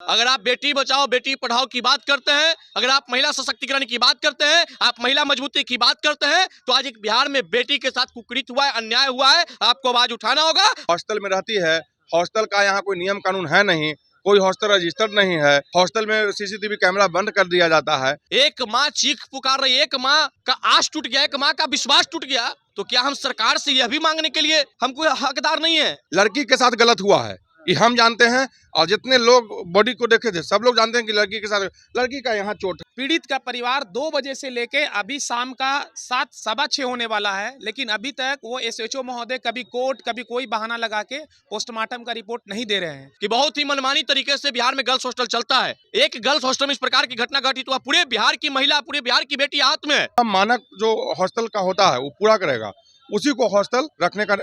अगर आप बेटी बचाओ बेटी पढ़ाओ की बात करते हैं, अगर आप महिला सशक्तिकरण की बात करते हैं, आप महिला मजबूती की बात करते हैं, तो आज एक बिहार में बेटी के साथ कुकृत हुआ है, अन्याय हुआ है, आपको आवाज उठाना होगा। हॉस्टल में रहती है, हॉस्टल का यहाँ कोई नियम कानून है नहीं, कोई हॉस्टल रजिस्टर्ड नहीं है, हॉस्टल में सीसीटीवी कैमरा बंद कर दिया जाता है। एक माँ चीख पुकार रही है, एक माँ का आस टूट गया, एक माँ का विश्वास टूट गया, तो क्या हम सरकार से यह भी मांगने के लिए हम कोई हकदार नहीं है? लड़की के साथ गलत हुआ है, ये हम जानते हैं, और जितने लोग बॉडी को देखे थे सब लोग जानते हैं कि लड़की के साथ, लड़की का यहाँ चोट है। पीड़ित का परिवार 2 बजे से लेके अभी शाम का 7 सवा 6 होने वाला है, लेकिन अभी तक वो एसएचओ महोदय कभी कोर्ट कभी कोई बहाना लगा के पोस्टमार्टम का रिपोर्ट नहीं दे रहे हैं। कि बहुत ही मनमानी तरीके से बिहार में गर्ल्स हॉस्टल चलता है। एक गर्ल्स हॉस्टल में इस प्रकार की घटना घटी तो पूरे बिहार की महिला, पूरे बिहार की बेटी हाथ में है। मानक जो हॉस्टल का होता है वो पूरा करेगा, उसी को हॉस्टल रखने का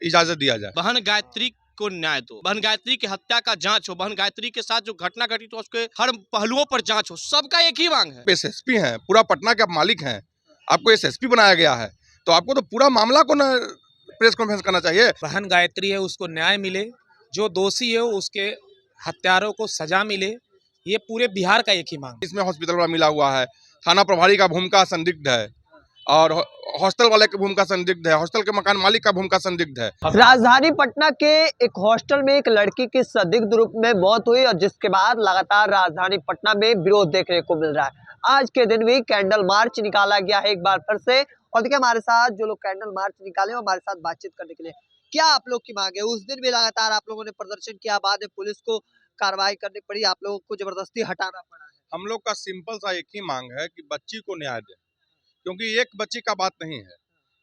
इजाजत दिया जाए। बहन गायत्री को न्याय दो, बहन गायत्री की हत्या का जांच हो, बहन गायत्री के साथ जो घटना घटी तो उसके हर पहलुओं पर जांच हो, सबका एक ही मांग है। एसएसपी हैं, पूरा पटना के आप मालिक हैं, आपको एसएसपी बनाया गया है, तो आपको तो पूरा मामला को न प्रेस कॉन्फ्रेंस करना चाहिए। बहन गायत्री है, उसको न्याय मिले, जो दोषी है उसके हत्यारों को सजा मिले, ये पूरे बिहार का एक ही मांग। इसमें हॉस्पिटल वाला मिला हुआ है, थाना प्रभारी का भूमिका संदिग्ध है, और हॉस्टल वाले की भूमिका संदिग्ध है, हॉस्टल के मकान मालिक का भूमिका संदिग्ध है। राजधानी पटना के एक हॉस्टल में एक लड़की की संदिग्ध रूप में मौत हुई और जिसके बाद लगातार राजधानी पटना में विरोध देखने को मिल रहा है। आज के दिन भी कैंडल मार्च निकाला गया है एक बार फिर से, और देखिए हमारे साथ जो लोग कैंडल मार्च निकाले हमारे साथ बातचीत करने के लिए। क्या आप लोग की मांग है? उस दिन भी लगातार आप लोगों ने प्रदर्शन किया, बाद में पुलिस को कार्रवाई करनी पड़ी, आप लोगों को जबरदस्ती हटाना पड़ा है। हम लोग का सिंपल सा एक ही मांग है कि बच्ची को न्याय दें, क्योंकि एक बच्ची का बात नहीं है,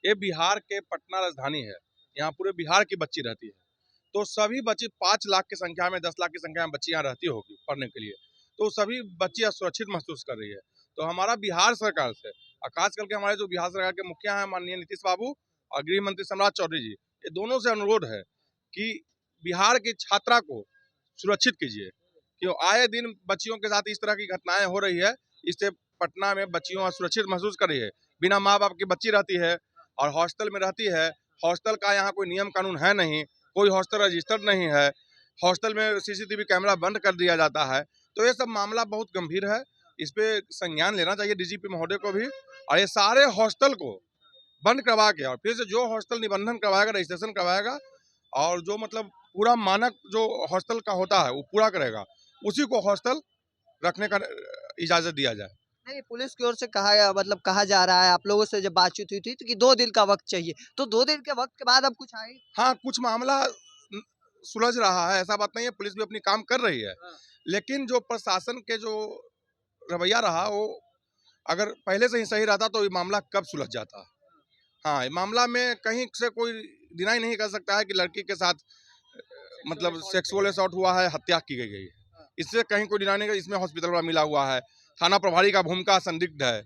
ये बिहार के पटना राजधानी है, यहाँ पूरे बिहार की बच्ची रहती है, तो सभी बच्ची 5 लाख की संख्या में 10 लाख की संख्या में बच्ची यहाँ रहती होगी पढ़ने के लिए, तो सभी बच्ची सुरक्षित महसूस कर रही है। तो हमारा बिहार सरकार से, खास करके हमारे जो बिहार सरकार के मुखिया हैं माननीय नीतीश बाबू और गृह मंत्री सम्राट चौधरी जी, ये दोनों से अनुरोध है कि बिहार की छात्रा को सुरक्षित कीजिए, क्यों आए दिन बच्चियों के साथ इस तरह की घटनाएं हो रही है, इससे पटना में बच्चियों सुरक्षित महसूस कर रही है। बिना माँ बाप की बच्ची रहती है और हॉस्टल में रहती है, हॉस्टल का यहाँ कोई नियम कानून है नहीं, कोई हॉस्टल रजिस्टर्ड नहीं है, हॉस्टल में सीसीटीवी कैमरा बंद कर दिया जाता है, तो ये सब मामला बहुत गंभीर है, इस पे संज्ञान लेना चाहिए डीजीपी महोदय को भी, और ये सारे हॉस्टल को बंद करवा के और फिर से जो हॉस्टल निबंधन करवाएगा, रजिस्ट्रेशन करवाएगा, और जो मतलब पूरा मानक जो हॉस्टल का होता है वो पूरा करेगा, उसी को हॉस्टल रखने का इजाजत दिया जाए। नहीं, पुलिस की ओर से कहा जा रहा है, आप लोगों से जब बातचीत हुई थी तो कि 2 दिन का वक्त चाहिए, तो 2 दिन के वक्त के बाद अब कुछ आए? हाँ, कुछ मामला सुलझ रहा है, ऐसा बात नहीं है, पुलिस भी अपनी काम कर रही है, लेकिन जो प्रशासन के जो रवैया रहा वो अगर पहले से ही सही रहता तो ये मामला कब सुलझ जाता। हाँ, मामला में कहीं से कोई डिनाई नहीं कर सकता है कि लड़की के साथ मतलब सेक्सुअल असॉल्ट हुआ है, हत्या की गई है, इससे कहीं कोई डिनाई नहीं कर। इसमें हॉस्पिटल वाला मिला हुआ है, थाना प्रभारी का भूमिका संदिग्ध है,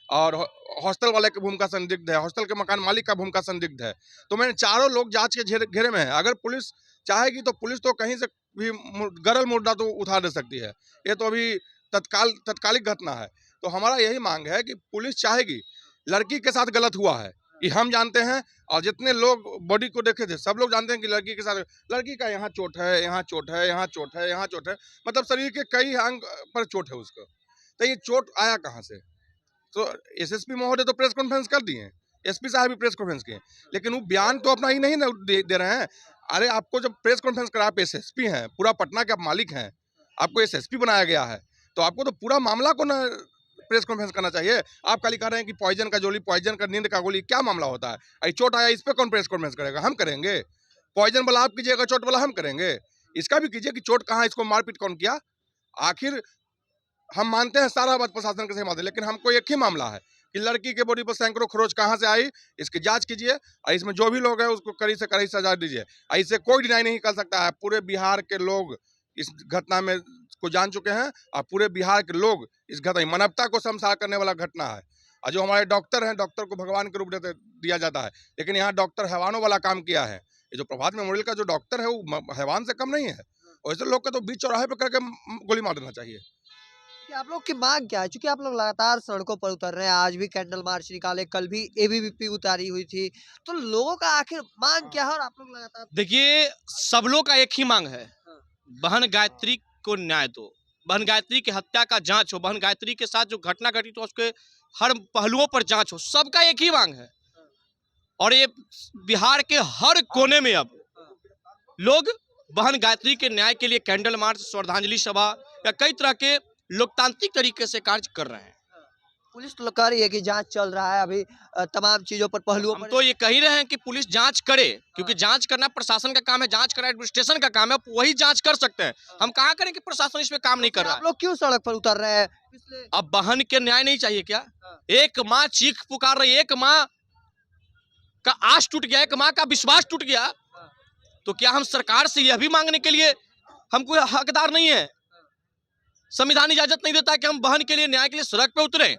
और हॉस्टल वाले की भूमिका संदिग्ध है, हॉस्टल के मकान मालिक का भूमिका संदिग्ध है, तो मैंने चारों लोग जांच के घेरे में है। अगर पुलिस चाहेगी तो पुलिस तो कहीं से भी गरल मुर्दा तो उठा दे सकती है, ये तो अभी तत्कालिक घटना है। तो हमारा यही मांग है कि पुलिस चाहेगी, लड़की के साथ गलत हुआ है, ये हम जानते हैं, और जितने लोग बॉडी को देखे थे सब लोग जानते हैं कि लड़की के साथ, लड़की का यहाँ चोट है, यहाँ चोट है, यहाँ चोट है, यहाँ चोट है, मतलब शरीर के कई अंग पर चोट है उसको, तो ये चोट आया कहाँ से? तो एसएसपी महोदय तो प्रेस कॉन्फ्रेंस कर दिए, एसपी साहब भी प्रेस कॉन्फ्रेंस किए, लेकिन वो बयान तो अपना ही नहीं दे रहे हैं। अरे आपको जब प्रेस कॉन्फ्रेंस करा, आप एसएसपी हैं, पूरा पटना के आप मालिक हैं, आपको एसएसपी बनाया गया है, तो आपको तो पूरा मामला को न प्रेस कॉन्फ्रेंस करना चाहिए। आप खाली कह रहे हैं कि पॉइजन का गोली, पॉइजन का, नींद का गोली, क्या मामला होता है? अरे चोट आया, इस पे कौन प्रेस कॉन्फ्रेंस करेगा? हम करेंगे। पॉइजन वाला आप कीजिएगा, चोट वाला हम करेंगे। इसका भी कीजिए कि चोट कहाँ, इसको मारपीट कौन किया। आखिर हम मानते हैं सारा बात प्रशासन के सही, लेकिन हमको एक ही मामला है कि लड़की के बॉडी पर सैकड़ों खरोच कहाँ से आई, इसकी जांच कीजिए, और इसमें जो भी लोग हैं उसको कड़ी से कड़ी सजा दीजिए। इससे कोई डिनाई नहीं कर सकता है, पूरे बिहार के लोग इस घटना में को जान चुके हैं, और पूरे बिहार के लोग इस घटना, मानवता को शर्मसार करने वाला घटना है। और जो हमारे डॉक्टर हैं, डॉक्टर को भगवान के रूप दिया जाता है, लेकिन यहाँ डॉक्टर हैवानों वाला काम किया है। ये जो प्रभात मेमोरियल का जो डॉक्टर है वो हैवान से कम नहीं है, और ऐसे लोग का तो बीच चौराहे पर करके गोली मार देना चाहिए। कि आप लोग की मांग क्या है? चूंकि आप लोग लगातार सड़कों पर उतर रहे हैं, आज भी कैंडल मार्च निकाले, कल भी एबीवीपी उतारी हुई थी, तो लोगों का आखिर मांग क्या है? और आप लोग लगातार देखिए, सब लोग का एक ही मांग है, बहन गायत्री को न्याय दो। बहन गायत्री की हत्या का जांच हो, बहन गायत्री के साथ जो घटना घटी तो उसके हर पहलुओं पर जांच हो, सबका एक ही मांग है। और ये बिहार के हर कोने में अब लोग बहन गायत्री के न्याय के लिए कैंडल मार्च, श्रद्धांजलि सभा या कई तरह के लोकतांत्रिक तरीके से कार्य कर रहे हैं। पुलिस तो कह रही है कि जांच चल रहा है अभी, तमाम चीजों पर पहलुओं हम पर। तो ये कह ही रहे हैं कि पुलिस जांच करे, क्योंकि जांच करना प्रशासन का काम है, जांच करना एडमिनिस्ट्रेशन का काम है, वही जांच कर सकते हैं। हम कहाँ करें कि प्रशासन इसमें काम नहीं कर रहा आप है। लोग क्यों सड़क पर उतर रहे हैं? अब बहन के न्याय नहीं चाहिए क्या? एक माँ चीख पुकार रही, एक माँ का आस टूट गया, एक माँ का विश्वास टूट गया, तो क्या हम सरकार से यह भी मांगने के लिए हम कोई हकदार नहीं है? संविधान इजाजत नहीं देता कि हम बहन के लिए न्याय के लिए सड़क पे उतरे।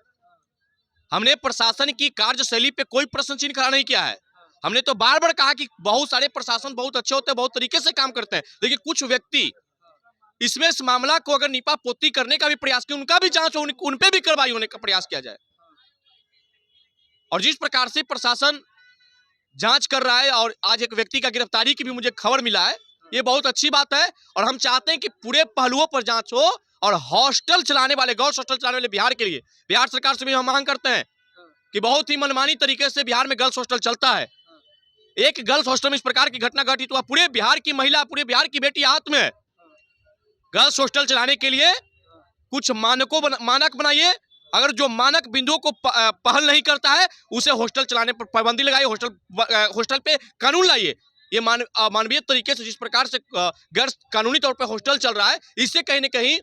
हमने प्रशासन की कार्यशैली पे कोई प्रश्न चिन्ह खड़ा नहीं किया है। हमने तो बार बार कहा कि बहुत सारे प्रशासन बहुत अच्छे होते हैं, बहुत तरीके से काम करते हैं, लेकिन कुछ व्यक्ति इसमें इस मामला को अगर नीपा पोती करने का भी प्रयास किया, उनका भी जांच हो, उन पे भी कार्रवाई होने का प्रयास किया जाए। और जिस प्रकार से प्रशासन जांच कर रहा है और आज एक व्यक्ति का गिरफ्तारी की भी मुझे खबर मिला है, ये बहुत अच्छी बात है। और हम चाहते हैं कि पूरे पहलुओं पर जांच हो और हॉस्टल चलाने वाले, गर्ल्स हॉस्टल चलाने वाले बिहार के लिए बिहार सरकार से भी हम मांग करते हैं कि बहुत ही मनमानी तरीके से बिहार में गर्ल्स हॉस्टल चलता है। एक गर्ल्स हॉस्टल में इस प्रकार की घटना घटी तो पूरे बिहार की महिला, पूरे बिहार की बेटी हाथ में है। गर्ल्स हॉस्टल चलाने के लिए कुछ मानक बनाइए। अगर जो मानक बिंदुओं को पहल नहीं करता है उसे हॉस्टल चलाने पर पाबंदी लगाइए, हॉस्टल पे कानून लाइए। ये मानवीय तरीके से जिस प्रकार से गैर कानूनी तौर पे हॉस्टल चल रहा है, इससे कहीं न कहीं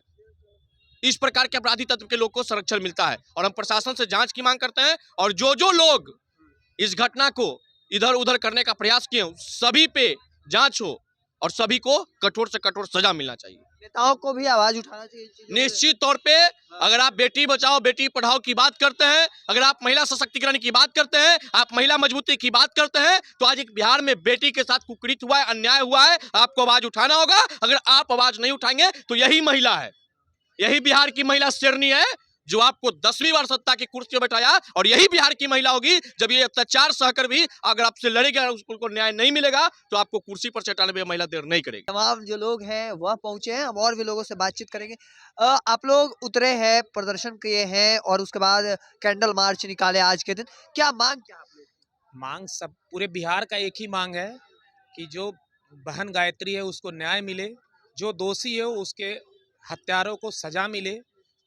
इस प्रकार के अपराधी तत्व के लोग को संरक्षण मिलता है। और हम प्रशासन से जांच की मांग करते हैं और जो लोग इस घटना को इधर उधर करने का प्रयास किए सभी पे जांच हो और सभी को कठोर से कठोर सजा मिलना चाहिए। नेताओं को भी आवाज उठाना चाहिए। निश्चित तौर पे अगर आप बेटी बचाओ बेटी पढ़ाओ की बात करते हैं, अगर आप महिला सशक्तिकरण की बात करते हैं, आप महिला मजबूती की बात करते हैं, तो आज एक बिहार में बेटी के साथ कुकृत्य हुआ है, अन्याय हुआ है, आपको आवाज उठाना होगा। अगर आप आवाज नहीं उठाएंगे तो यही महिला है, यही बिहार की महिला शेरनी है जो आपको 10वीं बार सत्ता की कुर्सी पर बैठाया। और यही बिहार की महिला होगी जब ये अत्याचार सहकर भी अगर आपसे लड़ेगा और उसको न्याय नहीं मिलेगा तो आपको कुर्सी पर से हटाने में महिला देर नहीं करेगी। तमाम जो लोग हैं वह पहुंचे हैं, हम और भी लोगों से बातचीत करेंगे। आप लोग उतरे हैं, प्रदर्शन किए हैं और उसके बाद कैंडल मार्च निकाले आज के दिन, क्या मांग क्या आप लोग? मांग सब पूरे बिहार का एक ही मांग है कि जो बहन गायत्री है उसको न्याय मिले, जो दोषी है उसके हत्यारों को सजा मिले।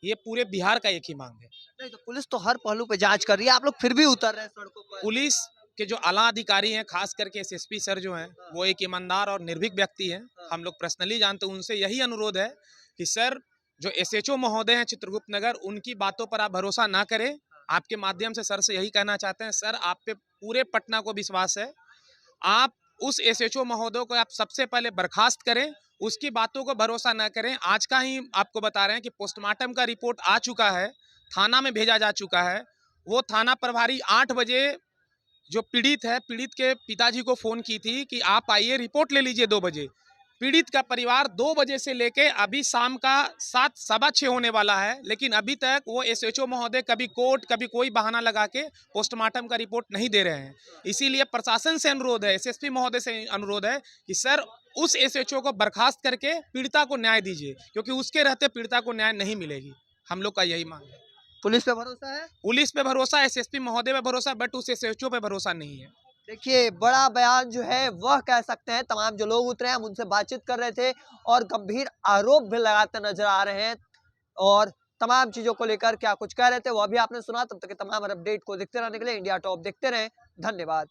ये पूरे बिहार का एक ही मांग है। नहीं तो पुलिस तो हर पहलू पे जांच कर रही है, आप लोग फिर भी उतर रहे हैं सड़कों पर। पुलिस के जो आला अधिकारी हैं, खास करके एसएसपी सर जो हैं, वो एक ईमानदार और निर्भीक व्यक्ति हैं। हम लोग पर्सनली जानते हैं, उनसे यही अनुरोध है कि सर जो एसएचओ महोदय हैं चित्रगुप्त नगर, उनकी बातों पर आप भरोसा ना करें। आपके माध्यम से सर से यही कहना चाहते हैं, सर आप पे पूरे पटना को विश्वास है, आप उस एसएचओ महोदय को आप सबसे पहले बर्खास्त करें, उसकी बातों को भरोसा न करें। आज का ही आपको बता रहे हैं कि पोस्टमार्टम का रिपोर्ट आ चुका है, थाना में भेजा जा चुका है। वो थाना प्रभारी 8 बजे जो पीड़ित है, पीड़ित के पिताजी को फ़ोन की थी कि आप आइए रिपोर्ट ले लीजिए 2 बजे। पीड़ित का परिवार 2 बजे से लेके अभी शाम का 7 सवा 6 होने वाला है, लेकिन अभी तक वो एसएचओ महोदय कभी कोर्ट कभी कोई बहाना लगा के पोस्टमार्टम का रिपोर्ट नहीं दे रहे हैं। इसीलिए प्रशासन से अनुरोध है, एसएसपी महोदय से अनुरोध है कि सर उस एसएचओ को बर्खास्त करके पीड़िता को न्याय दीजिए, क्योंकि उसके रहते पीड़िता को न्याय नहीं मिलेगी। हम लोग का यही मांग है। पुलिस पे भरोसा है? पुलिस पे भरोसा, एसएसपी महोदय पे भरोसा, बट उस एसएचओ पे भरोसा नहीं है। देखिए बड़ा बयान जो है वह कह सकते हैं, तमाम जो लोग उतरे हैं हम उनसे बातचीत कर रहे थे और गंभीर आरोप भी लगाते नजर आ रहे हैं और तमाम चीजों को लेकर क्या कुछ कह रहे थे वह भी आपने सुना। तब तक के तमाम अपडेट को देखते रहने के लिए इंडिया टॉप देखते रहें। धन्यवाद।